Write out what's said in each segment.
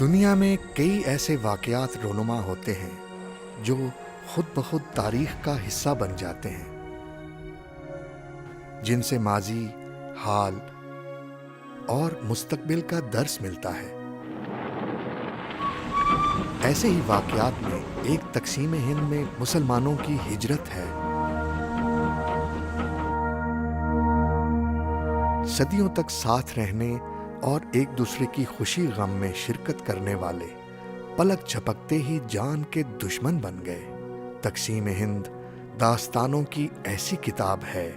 دنیا میں کئی ایسے واقعات رونما ہوتے ہیں جو خود بخود تاریخ کا حصہ بن جاتے ہیں، جن سے ماضی، حال اور مستقبل کا درس ملتا ہے۔ ایسے ہی واقعات میں ایک تقسیم ہند میں مسلمانوں کی ہجرت ہے۔ صدیوں تک ساتھ رہنے اور ایک دوسرے کی خوشی غم میں شرکت کرنے والے پلک جھپکتے ہی جان کے دشمن بن گئے۔ تقسیم ہند داستانوں کی ایسی کتاب ہے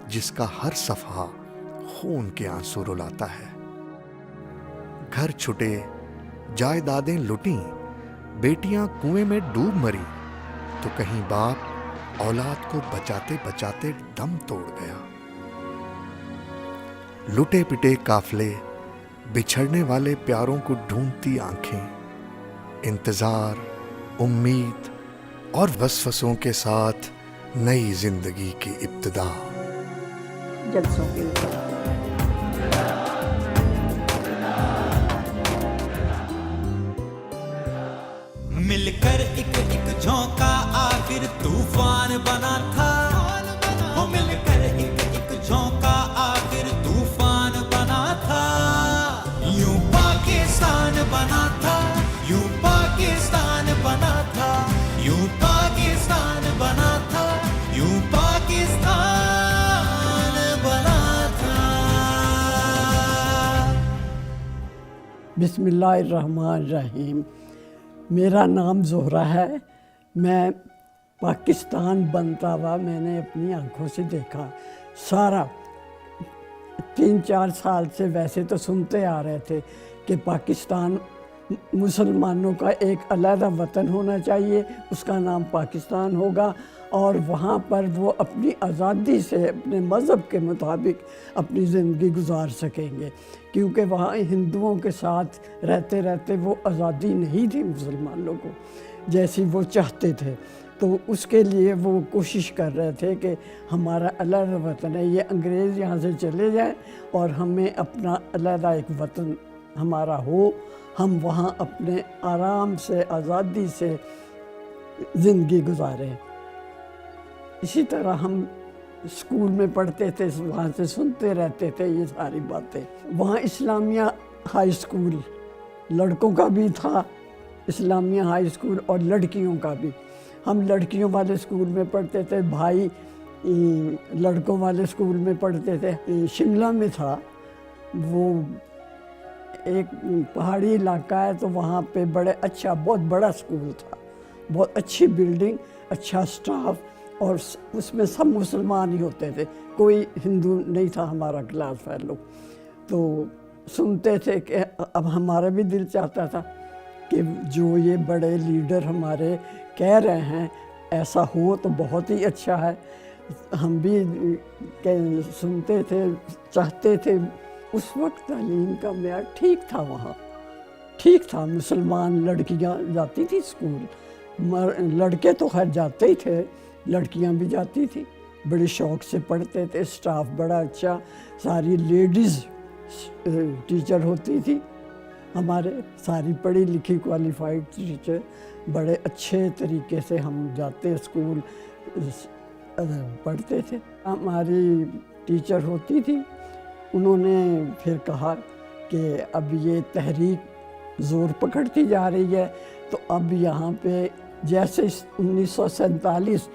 جس کا ہر صفحہ خون کے آنسو رلاتا ہے۔ گھر چھٹے، جائیدادیں لٹیں، بیٹیاں کنویں میں ڈوب مری، تو کہیں باپ اولاد کو بچاتے بچاتے دم توڑ گیا۔ لٹے پٹے قافلے، بچھڑنے والے پیاروں کو ڈھونڈتی آنکھیں، انتظار، امید اور وسوسوں کے ساتھ نئی زندگی کی ابتدا۔ جلسوں کے اوپر مل کر ایک جھونکا آخر طوفان بنا تھا، وہ مل کر ایک جھونکا آخر طوفان بنا تھا، یوں پاکستان بنا تھا، یوں پاکستان بنا تھا، یوں پاکستان بنا تھا، یوں پاکستان بنا تھا۔ بسم اللہ الرحمن الرحیم۔ میرا نام زہرہ ہے۔ میں پاکستان بنتا ہوا میں نے اپنی آنکھوں سے دیکھا۔ سارا 3-4 سال سے ویسے تو سنتے آ رہے تھے کہ پاکستان مسلمانوں کا ایک علیحدہ وطن ہونا چاہیے، اس کا نام پاکستان ہوگا، اور وہاں پر وہ اپنی آزادی سے اپنے مذہب کے مطابق اپنی زندگی گزار سکیں گے، کیونکہ وہاں ہندوؤں کے ساتھ رہتے رہتے وہ آزادی نہیں تھی مسلمانوں کو جیسی وہ چاہتے تھے۔ تو اس کے لیے وہ کوشش کر رہے تھے کہ ہمارا علیحدہ وطن ہے، یہ انگریز یہاں سے چلے جائیں اور ہمیں اپنا علیحدہ ایک وطن ہمارا ہو، ہم وہاں اپنے آرام سے آزادی سے زندگی گزاریں۔ اسی طرح ہم اسکول میں پڑھتے تھے، وہاں سے سنتے رہتے تھے یہ ساری باتیں۔ وہاں اسلامیہ ہائی اسکول لڑکوں کا بھی تھا، اسلامیہ ہائی اسکول، اور لڑکیوں کا بھی۔ ہم لڑکیوں والے اسکول میں پڑھتے تھے، بھائی لڑکوں والے اسکول میں پڑھتے تھے۔ شملہ میں تھا، وہ ایک پہاڑی علاقہ ہے، تو وہاں پہ بہت بڑا اسکول تھا، بہت اچھی بلڈنگ، اچھا اسٹاف، اور اس میں سب مسلمان ہی ہوتے تھے، کوئی ہندو نہیں تھا ہمارا کلاس فیلو۔ تو سنتے تھے کہ اب ہمارا بھی دل چاہتا تھا کہ جو یہ بڑے لیڈر ہمارے کہہ رہے ہیں ایسا ہو تو بہت ہی اچھا ہے۔ ہم بھی سنتے تھے، چاہتے تھے۔ اس وقت تعلیم کا معیار ٹھیک تھا، وہاں ٹھیک تھا، مسلمان لڑکیاں جاتی تھی اسکول، لڑکے تو خیر جاتے ہی تھے، لڑکیاں بھی جاتی تھی، بڑے شوق سے پڑھتے تھے، اسٹاف بڑا اچھا، ساری لیڈیز ٹیچر ہوتی تھی ہمارے، ساری پڑھی لکھی کوالیفائڈ ٹیچر، بڑے اچھے طریقے سے ہم جاتے اسکول پڑھتے تھے۔ ہماری ٹیچر ہوتی تھی، انہوں نے پھر کہا کہ اب یہ تحریک زور پکڑتی جا رہی ہے، تو اب یہاں پہ جیسے 1947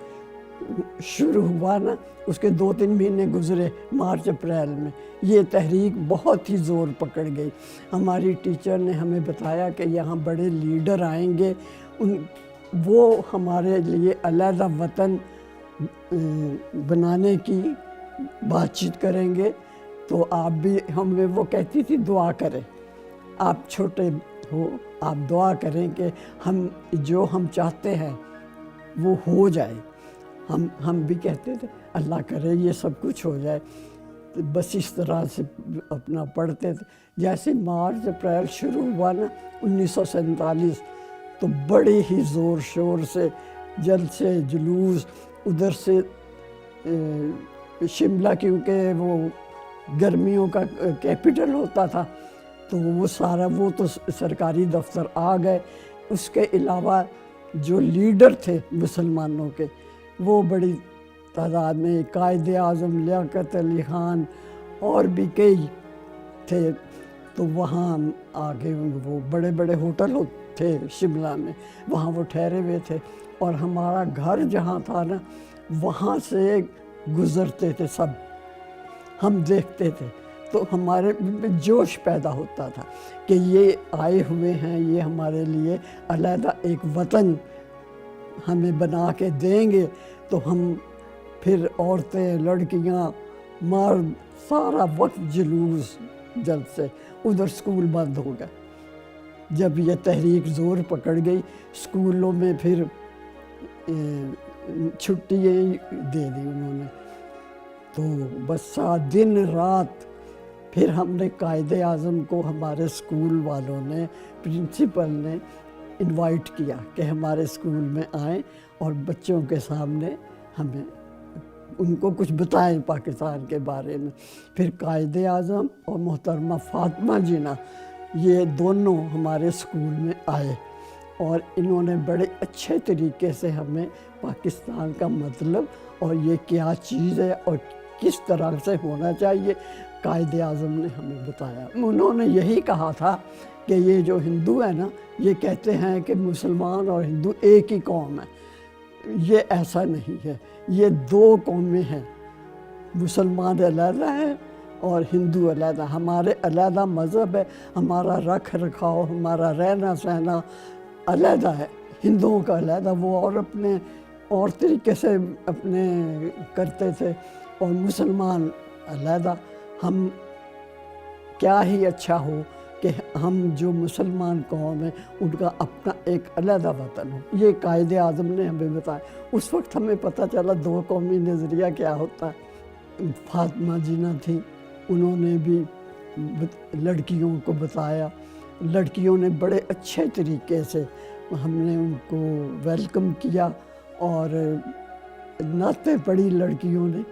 شروع ہوا نا، اس کے 2-3 مہینے گزرے، مارچ اپریل میں یہ تحریک بہت ہی زور پکڑ گئی۔ ہماری ٹیچر نے ہمیں بتایا کہ یہاں بڑے لیڈر آئیں گے، وہ ہمارے لیے علیحدہ وطن بنانے کی بات چیت کریں گے، تو آپ بھی، ہمیں وہ کہتی تھی دعا کریں، آپ چھوٹے ہو، آپ دعا کریں کہ جو ہم چاہتے ہیں وہ ہو جائے۔ ہم بھی کہتے تھے اللہ کرے یہ سب کچھ ہو جائے، بس اس طرح سے اپنا پڑھتے تھے۔ جیسے مارچ اپریل شروع ہوا نا 1947، تو بڑے ہی زور شور سے جلسے جلوس، ادھر سے شملہ کیونکہ وہ گرمیوں کا کیپٹل ہوتا تھا، تو وہ سارا وہ تو سرکاری دفتر آ گئے. اس کے علاوہ جو لیڈر تھے مسلمانوں کے وہ بڑی تعداد میں، قائد اعظم لیاقت علی خان اور بھی کئی تھے. تو وہاں آگے وہ بڑے بڑے ہوٹل تھے شملہ میں، وہاں وہ ٹھہرے ہوئے تھے. اور ہمارا گھر جہاں تھا نا وہاں سے گزرتے تھے سب، ہم دیکھتے تھے تو ہمارے جوش پیدا ہوتا تھا کہ یہ آئے ہوئے ہیں، یہ ہمارے لیے علیحدہ ایک وطن ہمیں بنا کے دیں گے. تو ہم پھر عورتیں، لڑکیاں، مرد، سارا وقت جلوس جلسے. ادھر سکول بند ہو گئے. جب یہ تحریک زور پکڑ گئی سکولوں میں پھر چھٹیاں دے دی انہوں نے. تو بس دن رات پھر ہم نے قائد اعظم کو ہمارے سکول والوں نے، پرنسپل نے انوائٹ کیا کہ ہمارے سکول میں آئیں اور بچوں کے سامنے ہمیں ان کو کچھ بتائیں پاکستان کے بارے میں. پھر قائد اعظم اور محترمہ فاطمہ جناح یہ دونوں ہمارے سکول میں آئے اور انہوں نے بڑے اچھے طریقے سے ہمیں پاکستان کا مطلب اور یہ کیا چیز ہے اور کس طرح سے ہونا چاہیے قائد اعظم نے ہمیں بتایا. انہوں نے یہی کہا تھا کہ یہ جو ہندو ہے نا یہ کہتے ہیں کہ مسلمان اور ہندو ایک ہی قوم ہے. یہ ایسا نہیں ہے، یہ دو قومیں ہیں. مسلمان علیحدہ ہیں اور ہندو علیحدہ. ہمارے علیحدہ مذہب ہے، ہمارا رکھ رکھاؤ، ہمارا رہنا سہنا علیحدہ ہے. ہندوؤں کا علیحدہ، وہ اور اپنے اور طریقے سے اپنے کرتے تھے، اور مسلمان علیحدہ. ہم کیا ہی اچھا ہو کہ ہم جو مسلمان قوم ہیں ان کا اپنا ایک علیحدہ وطن ہو. یہ قائد اعظم نے ہمیں بتایا. اس وقت ہمیں پتہ چلا دو قومی نظریہ کیا ہوتا ہے. فاطمہ جناح تھی، انہوں نے بھی لڑکیوں کو بتایا. لڑکیوں نے بڑے اچھے طریقے سے ہم نے ان کو ویلکم کیا اور نعتیں پڑھی لڑکیوں نے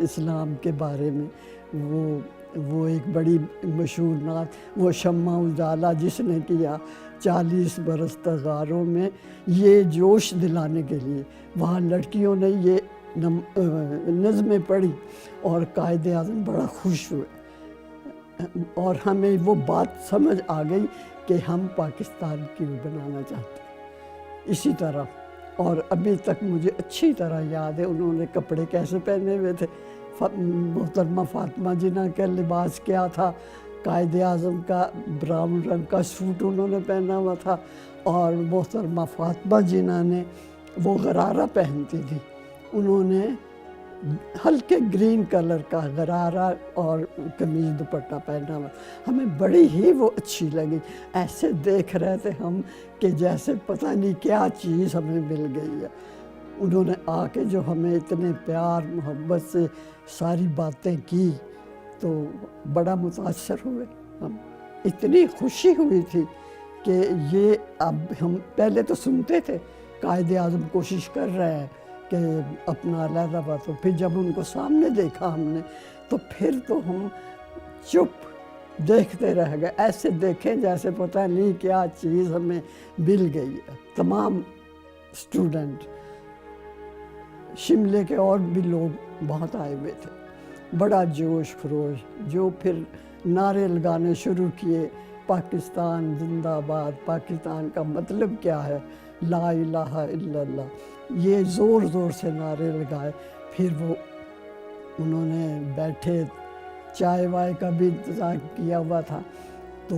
اسلام کے بارے میں. وہ ایک بڑی مشہور نعت، وہ شمع اجالا جس نے کیا 40 برس تغاروں میں، یہ جوش دلانے کے لیے وہاں لڑکیوں نے یہ نظمیں پڑھی اور قائد اعظم بڑا خوش ہوئے اور ہمیں وہ بات سمجھ آ گئی کہ ہم پاکستان کیوں بنانا چاہتے ہیں. اسی طرح اور ابھی تک مجھے اچھی طرح یاد ہے انہوں نے کپڑے کیسے پہنے ہوئے تھے. محترمہ فاطمہ جناح کا لباس کیا تھا، قائد اعظم کا براؤن رنگ کا سوٹ انہوں نے پہنا ہوا تھا اور محترمہ فاطمہ جناح نے وہ غرارہ پہنتی تھی. انہوں نے ہلکے گرین کلر کا غرارہ اور قمیض دوپٹہ پہنا ہوا. ہمیں بڑی ہی وہ اچھی لگی. ایسے دیکھ رہے تھے ہم کہ جیسے پتہ نہیں کیا چیز ہمیں مل گئی ہے. انہوں نے آ کے جو ہمیں اتنے پیار محبت سے ساری باتیں کی تو بڑا متاثر ہوئے ہم. اتنی خوشی ہوئی تھی کہ یہ اب ہم پہلے تو سنتے تھے قائد اعظم کوشش کر رہے ہیں کہ اپنا علیحدہ بات ہو. پھر جب ان کو سامنے دیکھا ہم نے تو پھر تو ہم چپ دیکھتے رہ گئے. ایسے دیکھیں جیسے پتہ نہیں کیا چیز ہمیں مل گئی ہے. تمام اسٹوڈنٹ، شملے کے اور بھی لوگ بہت آئے ہوئے تھے. بڑا جوش خروش. جو پھر نعرے لگانے شروع کیے، پاکستان زندہ آباد، پاکستان کا مطلب کیا ہے، لا الہ الا اللہ، یہ زور زور سے نعرے لگائے. پھر وہ انہوں نے بیٹھے، چائے وائے کا بھی انتظام کیا ہوا تھا. تو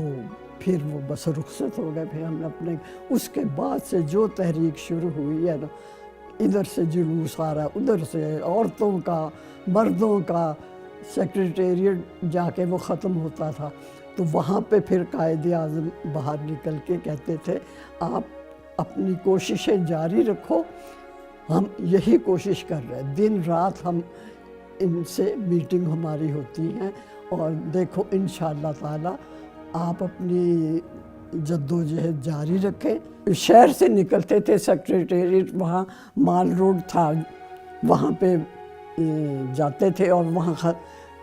پھر وہ بس رخصت ہو گئے. پھر ہم نے اپنے اس کے بعد سے جو تحریک شروع ہوئی ہے نا، ادھر سے جلوس آ رہا، ادھر سے عورتوں کا، مردوں کا. سیکریٹریٹ جا کے وہ ختم ہوتا تھا تو وہاں پہ پھر قائد اعظم باہر نکل کے کہتے تھے آپ اپنی کوششیں جاری رکھو، ہم یہی کوشش کر رہے ہیں. دن رات ہم ان سے میٹنگ ہماری ہوتی ہیں اور دیکھو انشاءاللہ تعالی آپ اپنی جدوجہد جاری رکھیں. شہر سے نکلتے تھے سیکریٹریٹ، وہاں مال روڈ تھا، وہاں پہ جاتے تھے اور وہاں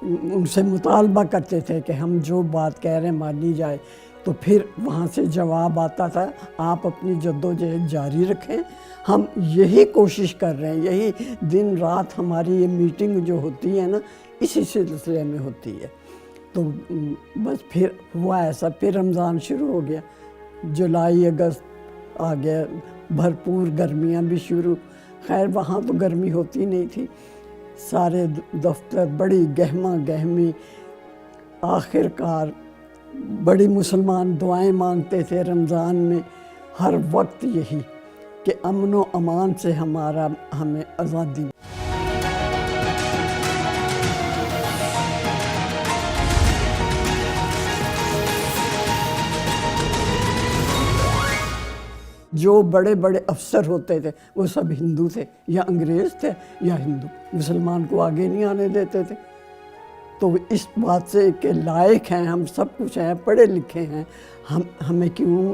ان سے مطالبہ کرتے تھے کہ ہم جو بات کہہ رہے ہیں مانی جائے، تو پھر وہاں سے جواب آتا تھا آپ اپنی جدوجہد جاری رکھیں، ہم یہی کوشش کر رہے ہیں، یہی دن رات ہماری یہ میٹنگ جو ہوتی ہے نا اسی سلسلے میں ہوتی ہے۔ تو بس پھر ہوا ایسا، پھر رمضان شروع ہو گیا، جولائی اگست آ گیا، بھرپور گرمیاں بھی شروع۔ خیر وہاں تو گرمی ہوتی نہیں تھی، سارے دفتر بڑی گہما گہمی، آخر کار بڑی مسلمان دعائیں مانگتے تھے رمضان میں ہر وقت یہی کہ امن و امان سے ہمیں آزادی۔ جو بڑے بڑے افسر ہوتے تھے وہ سب ہندو تھے، یا انگریز تھے یا ہندو، مسلمان کو آگے نہیں آنے دیتے تھے۔ تو اس بات سے کہ لائق ہیں ہم، سب کچھ ہیں، پڑھے لکھے ہیں، ہمیں کیوں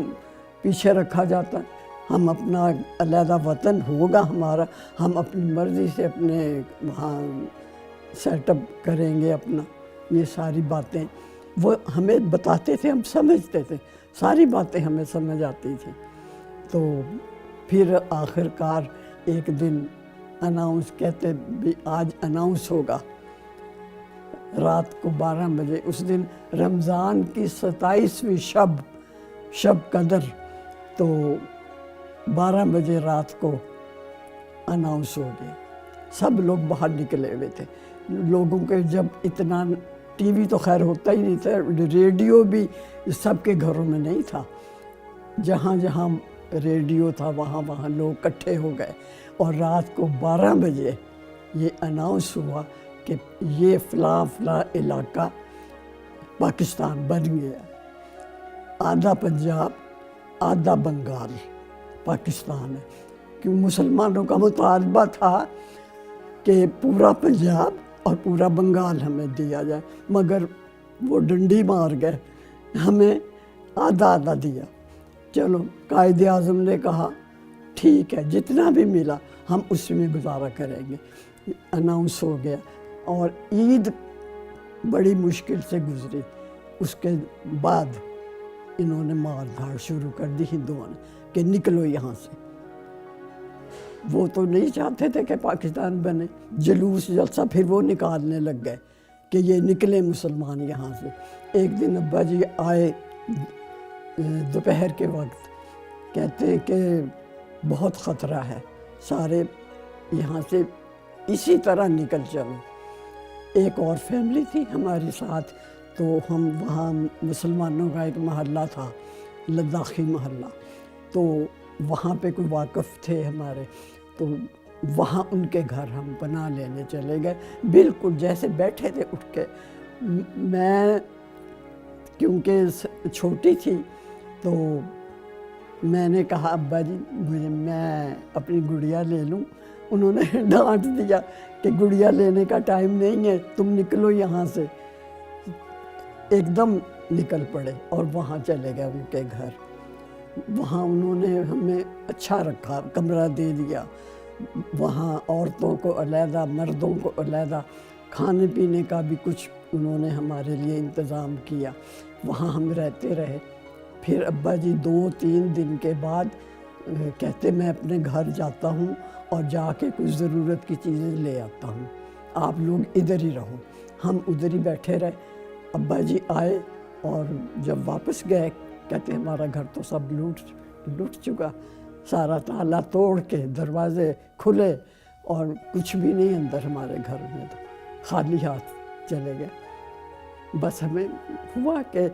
پیچھے رکھا جاتا ہے؟ ہم اپنا علیحدہ وطن ہوگا ہمارا، ہم اپنی مرضی سے اپنے وہاں سیٹ اپ کریں گے اپنا۔ یہ ساری باتیں وہ ہمیں بتاتے تھے، ہم سمجھتے تھے، ساری باتیں ہمیں سمجھ آتی تھیں۔ تو پھر آخر کار ایک دن اناؤنس کہتے بھی آج اناؤنس ہوگا رات کو 12 بجے، اس دن رمضان کی 27ویں شب قدر، تو 12 بجے رات کو اناؤنس ہو گیا۔ سب لوگ باہر نکلے ہوئے تھے، لوگوں کے جب اتنا ٹی وی تو خیر ہوتا ہی نہیں تھا، ریڈیو بھی سب کے گھروں میں نہیں تھا، جہاں جہاں ریڈیو تھا وہاں لوگ اکٹھے ہو گئے، اور رات کو 12 بجے یہ اناؤنس ہوا کہ یہ فلاں علاقہ پاکستان بن گیا، آدھا پنجاب آدھا بنگال پاکستان ہے۔ کیوں مسلمانوں کا مطالبہ تھا کہ پورا پنجاب اور پورا بنگال ہمیں دیا جائے، مگر وہ ڈنڈی مار گئے، ہمیں آدھا آدھا دیا۔ چلو قائد اعظم نے کہا ٹھیک ہے جتنا بھی ملا ہم اس میں گزارا کریں گے۔ اناؤنس ہو گیا، اور عید بڑی مشکل سے گزری۔ اس کے بعد انہوں نے مار دھاڑ شروع کر دی ہندوؤں نے کہ نکلو یہاں سے۔ وہ تو نہیں چاہتے تھے کہ پاکستان بنے، جلوس جلسہ پھر وہ نکالنے لگ گئے کہ یہ نکلے مسلمان یہاں سے۔ ایک دن ابا جی آئے دوپہر کے وقت، کہتے ہیں کہ بہت خطرہ ہے، سارے یہاں سے اسی طرح نکل چلو۔ ایک اور فیملی تھی ہماری ساتھ، تو ہم وہاں مسلمانوں کا ایک محلہ تھا، لداخی محلہ، تو وہاں پہ کوئی واقف تھے ہمارے، تو وہاں ان کے گھر ہم پناہ لینے چلے گئے۔ بالکل جیسے بیٹھے تھے اٹھ کے، میں کیونکہ چھوٹی تھی تو میں نے کہا ابا جی میں اپنی گڑیا لے لوں۔ انہوں نے ڈانٹ دیا کہ گڑیا لینے کا ٹائم نہیں ہے، تم نکلو یہاں سے۔ ایک دم نکل پڑے اور وہاں چلے گئے ان کے گھر۔ وہاں انہوں نے ہمیں اچھا رکھا، کمرہ دے دیا، وہاں عورتوں کو علیحدہ مردوں کو علیحدہ، کھانے پینے کا بھی کچھ انہوں نے ہمارے لیے انتظام کیا، وہاں ہم رہتے رہے۔ پھر ابا جی 2-3 دن کے بعد کہتے میں اپنے گھر جاتا ہوں اور جا کے کچھ ضرورت کی چیزیں لے آتا ہوں، آپ لوگ ادھر ہی رہو۔ ہم ادھر ہی بیٹھے رہے۔ ابا جی آئے اور جب واپس گئے کہتے ہمارا گھر تو سب لوٹ چکا، سارا تالا توڑ کے دروازے کھلے اور کچھ بھی نہیں اندر ہمارے گھر میں، تو خالی ہاتھ چلے گئے۔ بس ہمیں ہوا کہ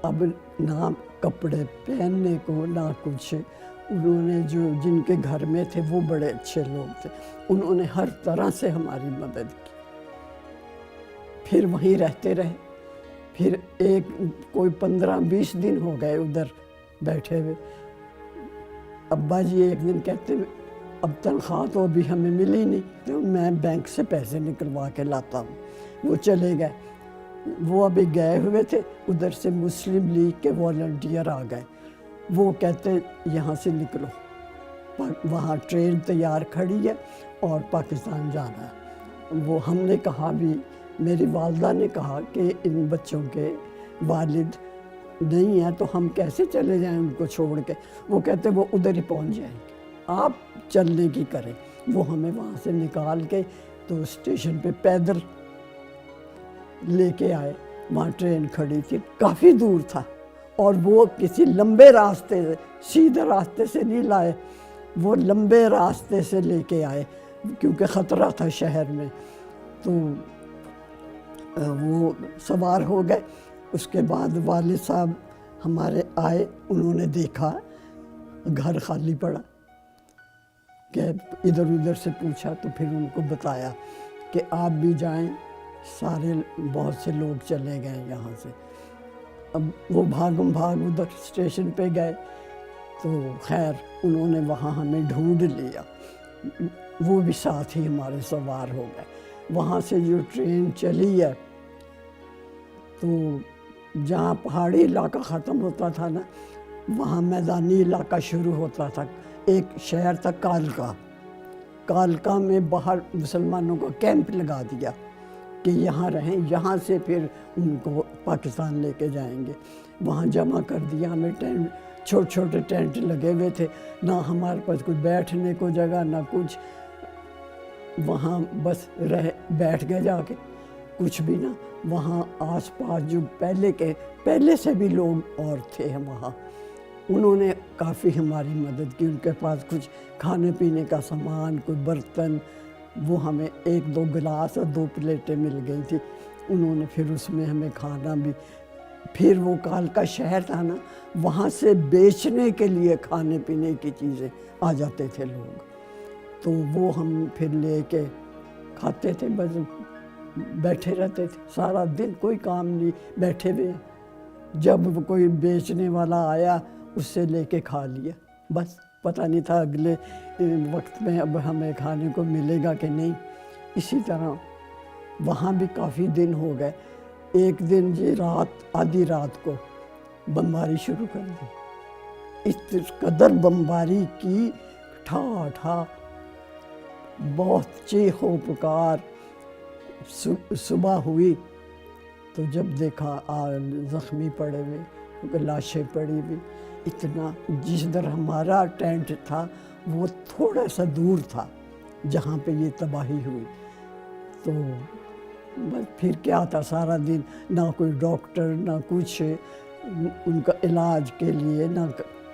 اب نہ کپڑے پہننے کو نہ کچھ۔ انہوں نے جن کے گھر میں تھے وہ بڑے اچھے لوگ تھے، انہوں نے ہر طرح سے ہماری مدد کی۔ پھر وہیں رہتے رہے۔ پھر کوئی 15-20 دن ہو گئے ادھر بیٹھے ہوئے۔ ابا جی ایک دن کہتے اب تنخواہ تو ابھی ہمیں ملی نہیں، تو میں بینک سے پیسے نکلوا کے لاتا ہوں۔ وہ چلے گئے، وہ ابھی گئے ہوئے تھے، ادھر سے مسلم لیگ کے والنٹیئر آ گئے، وہ کہتے یہاں سے نکلو، وہاں ٹرین تیار کھڑی ہے اور پاکستان جانا ہے۔ وہ ہم نے کہا بھی میری والدہ نے کہا کہ ان بچوں کے والد نہیں ہیں تو ہم کیسے چلے جائیں ان کو چھوڑ کے. وہ کہتے وہ ادھر ہی پہنچ جائیں گے, آپ چلنے کی کریں. وہ ہمیں وہاں سے نکال کے تو اسٹیشن پہ پیدل لے کے آئے. وہاں ٹرین کھڑی تھی, کافی دور تھا, اور وہ کسی لمبے راستے سے, سیدھے راستے سے نہیں لائے, وہ لمبے راستے سے لے کے آئے کیونکہ خطرہ تھا شہر میں. تو وہ سوار ہو گئے. اس کے بعد والد صاحب ہمارے آئے, انہوں نے دیکھا گھر خالی پڑا, کہ ادھر ادھر سے پوچھا تو پھر ان کو بتایا کہ آپ بھی جائیں, سارے بہت سے لوگ چلے گئے یہاں سے. اب وہ بھاگم بھاگ ادھر اسٹیشن پہ گئے تو خیر انہوں نے وہاں ہمیں ڈھونڈ لیا, وہ بھی ساتھ ہی ہمارے سوار ہو گئے. وہاں سے جو ٹرین چلی ہے تو جہاں پہاڑی علاقہ ختم ہوتا تھا نا, وہاں میدانی علاقہ شروع ہوتا تھا. ایک شہر تھا کالکا, کالکا میں باہر مسلمانوں کو کیمپ لگا دیا کہ یہاں رہیں, یہاں سے پھر ان کو پاکستان لے کے جائیں گے. وہاں جمع کر دیا ہمیں. ٹینٹ, چھوٹے چھوٹے ٹینٹ لگے ہوئے تھے, نہ ہمارے پاس کوئی بیٹھنے کو جگہ نہ کچھ. وہاں بس بیٹھ گئے جا کے, کچھ بھی نہ. وہاں آس پاس جو پہلے سے بھی لوگ اور تھے وہاں, انہوں نے کافی ہماری مدد کی. ان کے پاس کچھ کھانے پینے کا سامان, کوئی برتن, وہ ہمیں 1-2 گلاس اور 2 پلیٹیں مل گئی تھی. انہوں نے پھر اس میں ہمیں کھانا بھی. پھر وہ کالکا شہر تھا نا, وہاں سے بیچنے کے لیے کھانے پینے کی چیزیں آ جاتے تھے لوگ, تو وہ ہم پھر لے کے کھاتے تھے. بس بیٹھے رہتے تھے سارا دن, کوئی کام نہیں, بیٹھے ہوئے. جب کوئی بیچنے والا آیا اس سے لے کے کھا لیا. بس پتہ نہیں تھا اگلے وقت میں اب ہمیں کھانے کو ملے گا کہ نہیں. اسی طرح وہاں بھی کافی دن ہو گئے. ایک دن جی آدھی رات کو بمباری شروع کر دی. اس قدر بمباری کی, ٹھا ٹھا, بہت چیخ و پکار. صبح ہوئی تو جب دیکھا زخمی پڑے ہوئے, لاشیں پڑی ہوئی. اتنا, جس در ہمارا ٹینٹ تھا وہ تھوڑا سا دور تھا جہاں پہ یہ تباہی ہوئی. تو بس پھر کیا تھا, سارا دن نہ کوئی ڈاکٹر نہ کچھ ان کا علاج کے لیے, نہ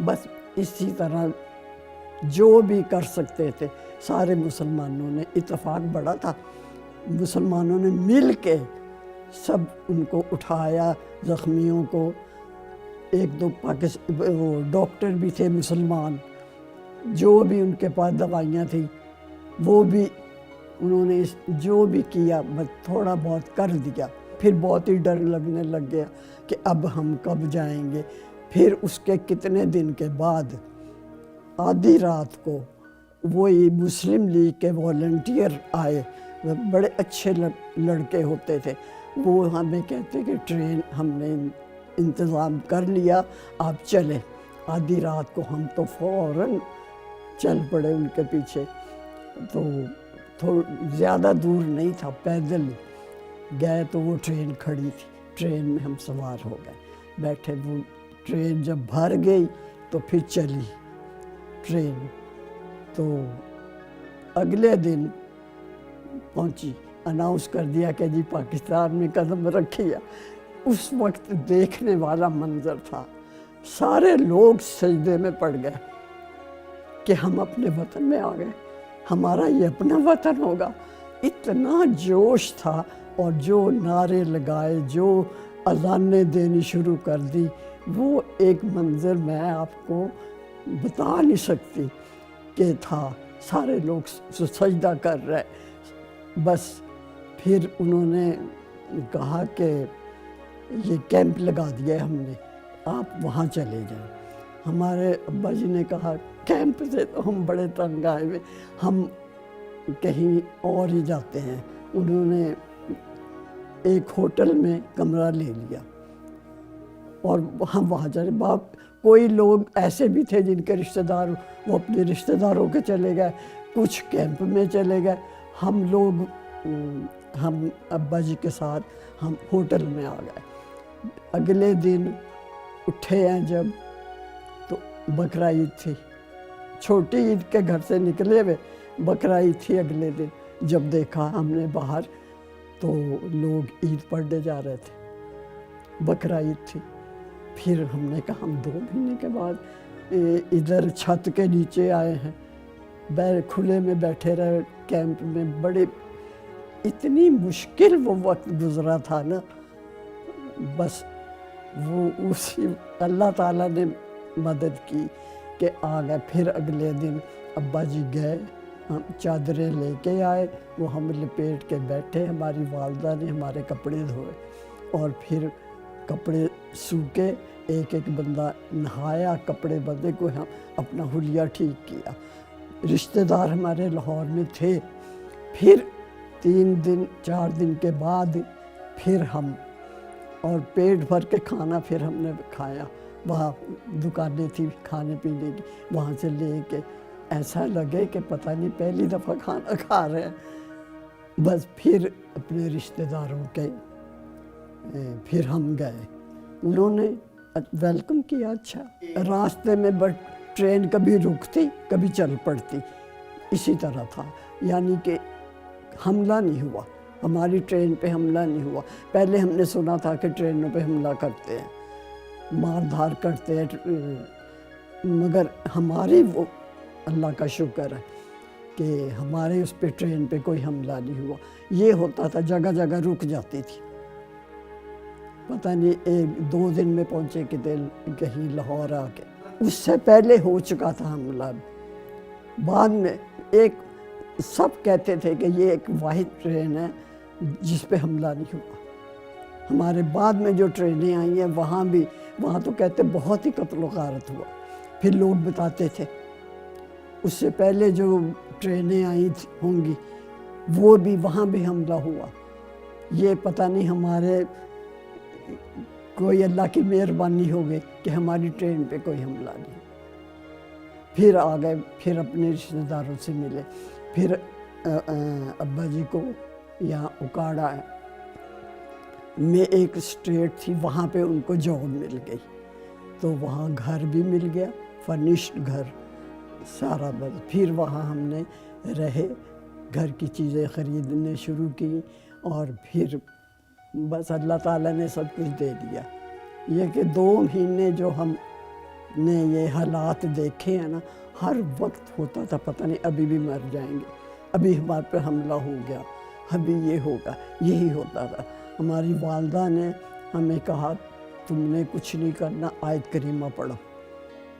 بس اسی طرح جو بھی کر سکتے تھے سارے مسلمانوں نے. اتفاق بڑا تھا, مسلمانوں نے مل کے سب ان کو اٹھایا, زخمیوں کو. 1-2 وہ ڈاکٹر بھی تھے مسلمان, جو بھی ان کے پاس دوائیاں تھیں وہ بھی انہوں نے جو بھی کیا بس تھوڑا بہت کر دیا. پھر بہت ہی ڈر لگنے لگ گیا کہ اب ہم کب جائیں گے. پھر اس کے کتنے دن کے بعد آدھی رات کو وہی مسلم لیگ کے والنٹیئر آئے, بڑے اچھے لڑکے ہوتے تھے. وہ ہمیں کہتے کہ ٹرین ہم نے انتظام کر لیا, آپ چلیں. آدھی رات کو ہم تو فوراً چل پڑے ان کے پیچھے. تو زیادہ دور نہیں تھا, پیدل گئے تو وہ ٹرین کھڑی تھی. ٹرین میں ہم سوار ہو گئے, بیٹھے. وہ ٹرین جب بھر گئی تو پھر چلی ٹرین. تو اگلے دن پہنچی, اناؤنس کر دیا کہ جی پاکستان میں قدم رکھیے. اس وقت دیکھنے والا منظر تھا, سارے لوگ سجدے میں پڑ گئے کہ ہم اپنے وطن میں آ گئے, ہمارا یہ اپنا وطن ہوگا. اتنا جوش تھا, اور جو نعرے لگائے, جو اذانیں دینی شروع کر دی, وہ ایک منظر میں آپ کو بتا نہیں سکتی کہ تھا. سارے لوگ سجدہ کر رہے. بس پھر انہوں نے کہا کہ یہ کیمپ لگا دیا ہم نے, آپ وہاں چلے جائیں. ہمارے ابا جی نے کہا کیمپ سے تو ہم بڑے تنگ آئے ہوئے, ہم کہیں اور ہی جاتے ہیں. انہوں نے ایک ہوٹل میں کمرہ لے لیا اور ہم وہاں چلے. باپ کوئی لوگ ایسے بھی تھے جن کے رشتہ دار, وہ اپنے رشتہ داروں کے چلے گئے, کچھ کیمپ میں چلے گئے. ہم لوگ ہم ابا جی کے ساتھ ہم ہوٹل میں آ گئے. اگلے دن اٹھے ہیں جب تو بقرہ عید تھی. چھوٹی عید کے گھر سے نکلے ہوئے بقرہ عید تھی اگلے دن. جب دیکھا ہم نے باہر تو لوگ عید پڑھنے جا رہے تھے, بقرہ عید تھی. پھر ہم نے کہا ہم 2 مہینے کے بعد ادھر چھت کے نیچے آئے ہیں, کھلے میں بیٹھے رہے کیمپ میں. بڑے اتنی مشکل وہ وقت گزرا تھا نا, بس وہ اسی اللہ تعالیٰ نے مدد کی کہ آ گئے. پھر اگلے دن ابا جی گئے, ہم چادریں لے کے آئے, وہ ہم لپیٹ کے بیٹھے. ہماری والدہ نے ہمارے کپڑے دھوئے اور پھر کپڑے سوکھے, ایک ایک بندہ نہایا, کپڑے بدلے کو ہم اپنا حلیہ ٹھیک کیا. رشتہ دار ہمارے لاہور میں تھے. پھر 3 دن 4 دن کے بعد پھر ہم, اور پیٹ بھر کے کھانا پھر ہم نے کھایا. وہاں دکانیں تھی کھانے پینے کی, وہاں سے لے کے ایسا لگے کہ پتہ نہیں پہلی دفعہ کھانا کھا رہے ہیں. بس پھر اپنے رشتہ داروں کے پھر ہم گئے. انہوں نے ویلکم کیا. اچھا, راستے میں ٹرین کبھی رکتی کبھی چل پڑتی, اسی طرح تھا. یعنی کہ حملہ نہیں ہوا, ہماری ٹرین پہ حملہ نہیں ہوا. پہلے ہم نے سنا تھا کہ ٹرینوں پہ حملہ کرتے ہیں, مار دھار کرتے ہیں, مگر ہماری وہ اللہ کا شکر ہے کہ ہمارے اس پہ ٹرین پہ کوئی حملہ نہیں ہوا. یہ ہوتا تھا جگہ جگہ رک جاتی تھی, پتہ نہیں 1-2 دن میں پہنچے کہیں لاہور آ کے. اس سے پہلے ہو چکا تھا حملہ. بعد میں سب کہتے تھے کہ یہ ایک واحد ٹرین ہے جس پہ حملہ نہیں ہوا. ہمارے بعد میں جو ٹرینیں آئی ہیں وہاں تو کہتے بہت ہی قتل و غارت ہوا. پھر لوگ بتاتے تھے اس سے پہلے جو ٹرینیں آئی ہوں گی وہ بھی وہاں بھی حملہ ہوا. یہ پتہ نہیں ہمارے کوئی اللہ کی مہربانی ہو گئی کہ ہماری ٹرین پہ کوئی حملہ نہیں. پھر آ گئے, پھر اپنے رشتہ داروں سے ملے. پھر ابا جی کو یہاں اکاڑا میں ایک اسٹیٹ تھی, وہاں پہ ان کو جاب مل گئی, تو وہاں گھر بھی مل گیا, فرنشڈ گھر سارا. بس پھر وہاں ہم نے رہے, گھر کی چیزیں خریدنے شروع کی, اور پھر بس اللہ تعالیٰ نے سب کچھ دے دیا. یہ کہ 2 مہینے جو ہم نے یہ حالات دیکھے ہیں نا, ہر وقت ہوتا تھا پتہ نہیں ابھی بھی مر جائیں گے, ابھی ہمارے پہ حملہ ہو گیا, ابھی یہ ہوگا. یہی ہوتا تھا. ہماری والدہ نے ہمیں کہا تم نے کچھ نہیں کرنا, آیت کریمہ پڑھو.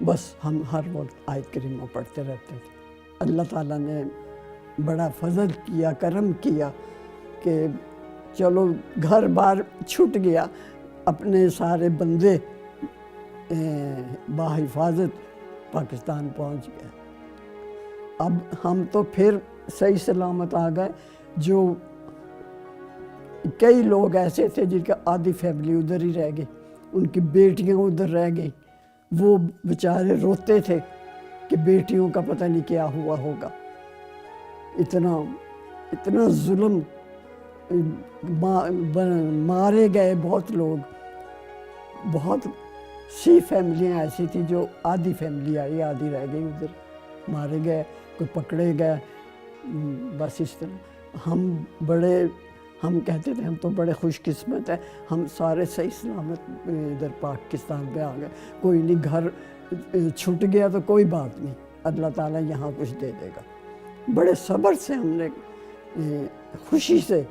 بس ہم ہر وقت آیت کریمہ پڑھتے رہتے تھے. اللہ تعالیٰ نے بڑا فضل کیا, کرم کیا کہ چلو گھر بار چھٹ گیا, اپنے سارے بندے بحفاظت پاکستان پہنچ گئے. اب ہم تو پھر صحیح سلامت آ گئے. جو کئی لوگ ایسے تھے جن کا آدھی فیملی ادھر ہی رہ گئی, ان کی بیٹیاں ادھر رہ گئیں. وہ بیچارے روتے تھے کہ بیٹیوں کا پتہ نہیں کیا ہوا ہوگا. اتنا ظلم, مارے گئے بہت لوگ. بہت سی فیملیاں ایسی تھی جو آدھی فیملی آئی آدھی رہ گئی ادھر, مارے گئے, کوئی پکڑے گئے. بس اس طرح ہم کہتے تھے ہم تو بڑے خوش قسمت ہیں, ہم سارے صحیح سلامت ادھر پاکستان پہ آ گئے. کوئی نہیں, گھر چھوٹ گیا تو کوئی بات نہیں, اللہ تعالیٰ یہاں کچھ دے دے گا. بڑے صبر سے ہم نے خوشی سے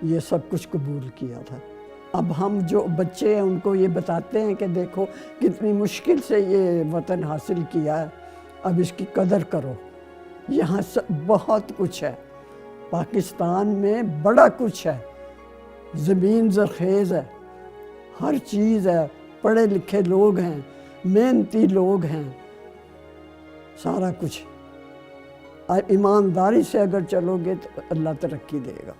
یہ سب کچھ قبول کیا تھا. اب ہم جو بچے ہیں ان کو یہ بتاتے ہیں کہ دیکھو کتنی مشکل سے یہ وطن حاصل کیا ہے, اب اس کی قدر کرو. یہاں بہت کچھ ہے, پاکستان میں بڑا کچھ ہے, زمین زرخیز ہے, ہر چیز ہے, پڑھے لکھے لوگ ہیں, محنتی لوگ ہیں, سارا کچھ. ایمانداری سے اگر چلو گے تو اللہ ترقی دے گا.